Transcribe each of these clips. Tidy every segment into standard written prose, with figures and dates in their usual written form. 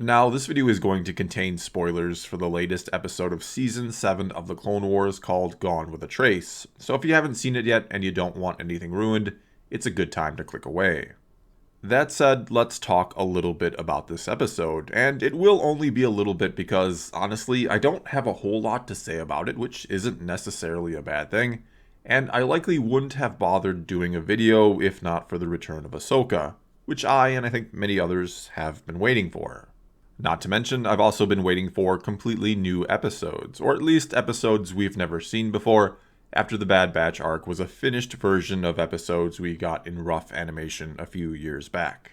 Now, this video is going to contain spoilers for the latest episode of Season 7 of the Clone Wars called Gone with a Trace, so if you haven't seen it yet and you don't want anything ruined, it's a good time to click away. That said, let's talk a little bit about this episode, and it will only be a little bit because, honestly, I don't have a whole lot to say about it, which isn't necessarily a bad thing, and I likely wouldn't have bothered doing a video if not for the Return of Ahsoka, which I, and I think many others, have been waiting for. Not to mention, I've also been waiting for completely new episodes, or at least episodes we've never seen before, after the Bad Batch arc was a finished version of episodes we got in rough animation a few years back.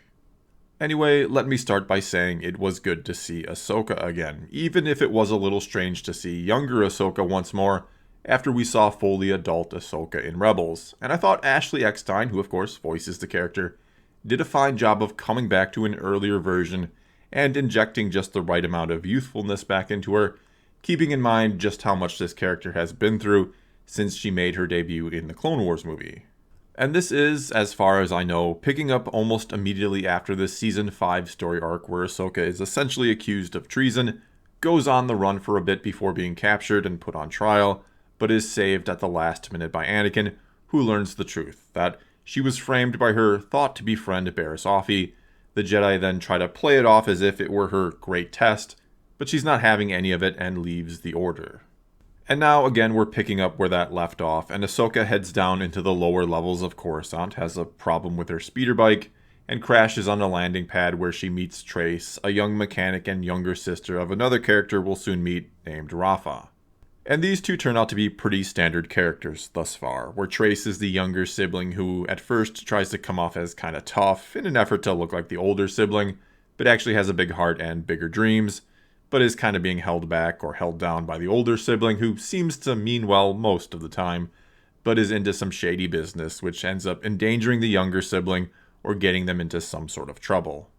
Anyway, let me start by saying it was good to see Ahsoka again, even if it was a little strange to see younger Ahsoka once more, after we saw fully adult Ahsoka in Rebels, and I thought Ashley Eckstein, who of course voices the character, did a fine job of coming back to an earlier version and injecting just the right amount of youthfulness back into her, keeping in mind just how much this character has been through since she made her debut in the Clone Wars movie. And this is, as far as I know, picking up almost immediately after the Season 5 story arc where Ahsoka is essentially accused of treason, goes on the run for a bit before being captured and put on trial, but is saved at the last minute by Anakin, who learns the truth, that she was framed by her thought-to-be friend Barriss Offee. The Jedi then try to play it off as if it were her great test, but she's not having any of it and leaves the Order. And now again we're picking up where that left off, and Ahsoka heads down into the lower levels of Coruscant, has a problem with her speeder bike, and crashes on a landing pad where she meets Trace, a young mechanic and younger sister of another character we'll soon meet named Rafa. And these two turn out to be pretty standard characters thus far, where Trace is the younger sibling who at first tries to come off as kinda tough in an effort to look like the older sibling, but actually has a big heart and bigger dreams, but is kinda being held back or held down by the older sibling who seems to mean well most of the time, but is into some shady business which ends up endangering the younger sibling or getting them into some sort of trouble.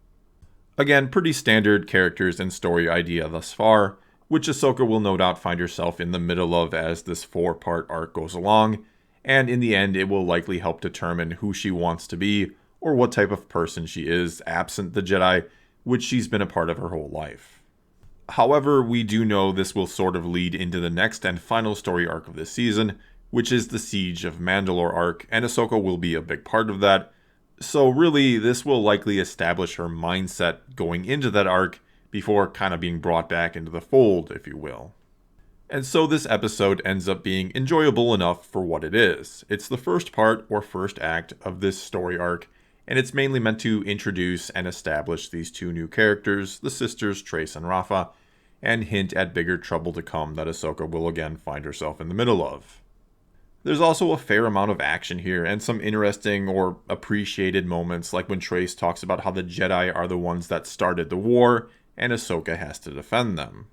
Again, pretty standard characters and story idea thus far, which Ahsoka will no doubt find herself in the middle of as this 4-part arc goes along, and in the end it will likely help determine who she wants to be, or what type of person she is absent the Jedi, which she's been a part of her whole life. However, we do know this will sort of lead into the next and final story arc of this season, which is the Siege of Mandalore arc, and Ahsoka will be a big part of that, so really this will likely establish her mindset going into that arc, before kind of being brought back into the fold, if you will. And so this episode ends up being enjoyable enough for what it is. It's the first part, or first act, of this story arc, and it's mainly meant to introduce and establish these two new characters, the sisters Trace and Rafa, and hint at bigger trouble to come that Ahsoka will again find herself in the middle of. There's also a fair amount of action here, and some interesting or appreciated moments, like when Trace talks about how the Jedi are the ones that started the war, and Ahsoka has to defend them.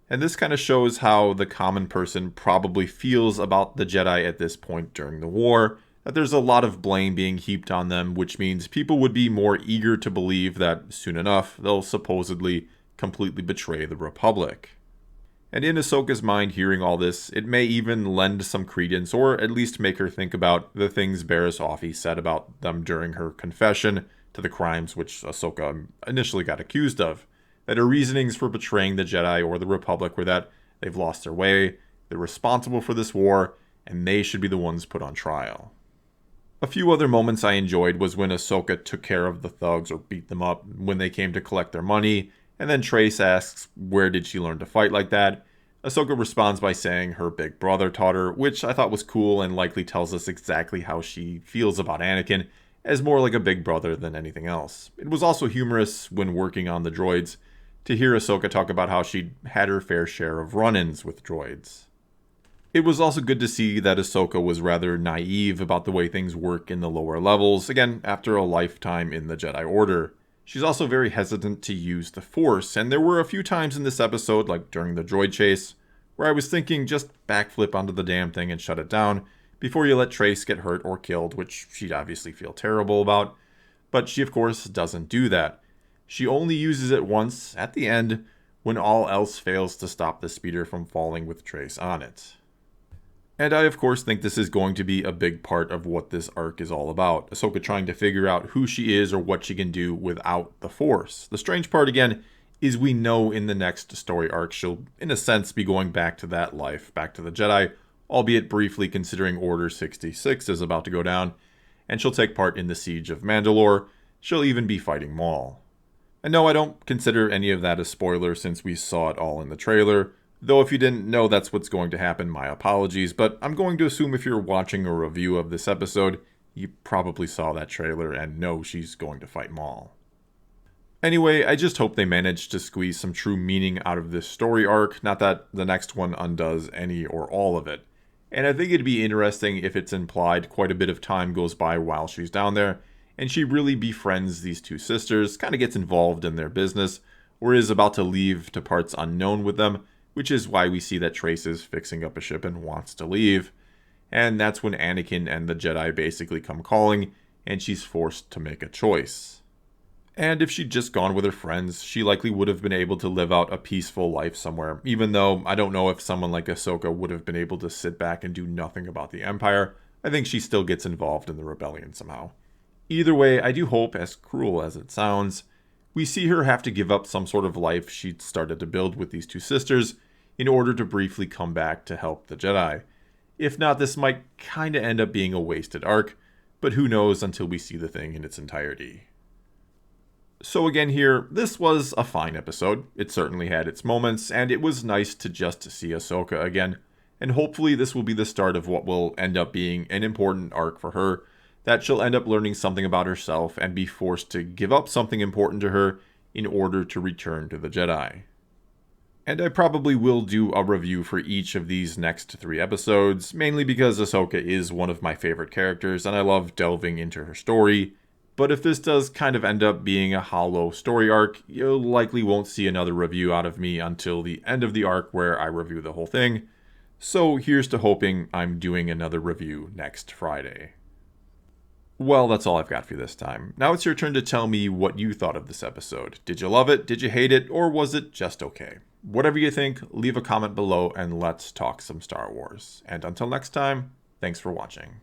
And this kind of shows how the common person probably feels about the Jedi at this point during the war, that there's a lot of blame being heaped on them, which means people would be more eager to believe that soon enough they'll supposedly completely betray the Republic. And in Ahsoka's mind hearing all this, it may even lend some credence, or at least make her think about the things Barriss Offee said about them during her confession to the crimes which Ahsoka initially got accused of. That her reasonings for betraying the Jedi or the Republic were that they've lost their way, they're responsible for this war, and they should be the ones put on trial. A few other moments I enjoyed was when Ahsoka took care of the thugs or beat them up when they came to collect their money, and then Trace asks where did she learn to fight like that. Ahsoka responds by saying her big brother taught her, which I thought was cool and likely tells us exactly how she feels about Anakin, as more like a big brother than anything else. It was also humorous when working on the droids, to hear Ahsoka talk about how she'd had her fair share of run-ins with droids. It was also good to see that Ahsoka was rather naive about the way things work in the lower levels, again, after a lifetime in the Jedi Order. She's also very hesitant to use the Force, and there were a few times in this episode, like during the droid chase, where I was thinking just backflip onto the damn thing and shut it down, before you let Trace get hurt or killed, which she'd obviously feel terrible about. But she of course doesn't do that. She only uses it once, at the end, when all else fails to stop the speeder from falling with Trace on it. And I of course think this is going to be a big part of what this arc is all about. Ahsoka trying to figure out who she is or what she can do without the Force. The strange part again is we know in the next story arc she'll, in a sense, be going back to that life, back to the Jedi, albeit briefly considering Order 66 is about to go down, and she'll take part in the Siege of Mandalore. She'll even be fighting Maul. And no, I don't consider any of that a spoiler since we saw it all in the trailer, though if you didn't know that's what's going to happen, my apologies, but I'm going to assume if you're watching a review of this episode, you probably saw that trailer and know she's going to fight Maul. Anyway, I just hope they manage to squeeze some true meaning out of this story arc, not that the next one undoes any or all of it. And I think it'd be interesting if it's implied quite a bit of time goes by while she's down there, and she really befriends these two sisters, kind of gets involved in their business, or is about to leave to parts unknown with them, which is why we see that Trace is fixing up a ship and wants to leave. And that's when Anakin and the Jedi basically come calling, and she's forced to make a choice. And if she'd just gone with her friends, she likely would have been able to live out a peaceful life somewhere, even though I don't know if someone like Ahsoka would have been able to sit back and do nothing about the Empire. I think she still gets involved in the rebellion somehow. Either way, I do hope, as cruel as it sounds, we see her have to give up some sort of life she'd started to build with these two sisters in order to briefly come back to help the Jedi. If not, this might kinda end up being a wasted arc, but who knows until we see the thing in its entirety. So again here, this was a fine episode. It certainly had its moments, and it was nice to just see Ahsoka again. And hopefully this will be the start of what will end up being an important arc for her, that she'll end up learning something about herself and be forced to give up something important to her in order to return to the Jedi. And I probably will do a review for each of these next 3 episodes, mainly because Ahsoka is one of my favorite characters and I love delving into her story. But if this does kind of end up being a hollow story arc, you likely won't see another review out of me until the end of the arc where I review the whole thing. So here's to hoping I'm doing another review next Friday. Well, that's all I've got for you this time. Now it's your turn to tell me what you thought of this episode. Did you love it? Did you hate it? Or was it just okay? Whatever you think, leave a comment below and let's talk some Star Wars. And until next time, thanks for watching.